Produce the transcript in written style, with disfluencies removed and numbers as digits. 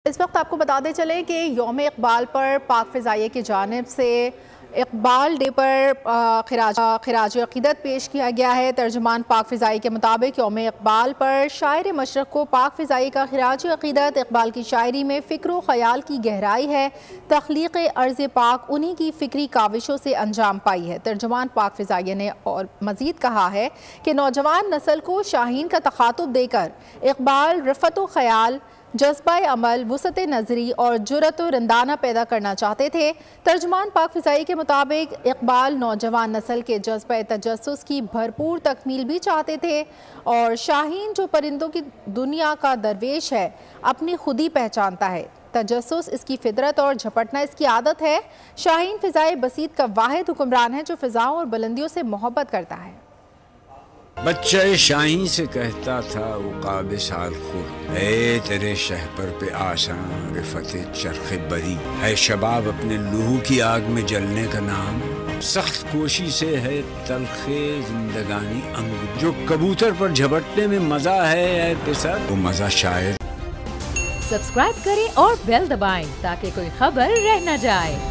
इस वक्त आपको बताते चले कि यौम इकबाल पर पाक फ़िज़ाइया की जानिब से इकबाल डे पर खिराज अक़ीदत पेश किया गया है। तर्जुमान पाक फ़िज़ाई के मुताबिक यौम इकबाल पर शायर मशरक़ को पाक फ़िज़ाई का खिराज अक़ीदत। इकबाल की शायरी में फ़िक्र व ख़याल की गहराई है। तख्लीक़ अर्ज़ पाक उन्हीं की फ़िक्री काविशों से अंजाम पाई है। तर्जुमान पाक फ़िज़ाई ने और मज़ीद कहा है कि नौजवान नस्ल को शाहीन का तख़ातुब देकर इकबाल रफ़त व ख़याल, जज्बा अमल, वुसअत नज़री और जुरत व रंदाना पैदा करना चाहते थे। तर्जुमान पाक फ़िज़ाई के मुताबिक इकबाल नौजवान नस्ल के जज्बा तजस्सुस की भरपूर तकमील भी चाहते थे और शाहीन जो परिंदों की दुनिया का दरवेश है अपनी खुद ही पहचानता है। तजस्सुस इसकी फितरत और झपटना इसकी आदत है। शाहीन फ़िज़ाए बसीत का वाहिद हुक्मरान है जो फ़िज़ाओं और बुलंदियों से मोहब्बत करता है। बच्चा शाहीन से कहता था उक़ाब साल खुर, ऐ तेरे शहपर पे आसान रिफ़ते चरख़े बरी, है शबाब अपने लूहू की आग में जलने का नाम, सख्त कोशी से है तलखे जिंदगानी अंग, जो कबूतर पर झपटने में मजा है ऐ पिसर, वो मजा शायद। सब्सक्राइब करें और बेल दबाएं ताकि कोई खबर रह न जाए।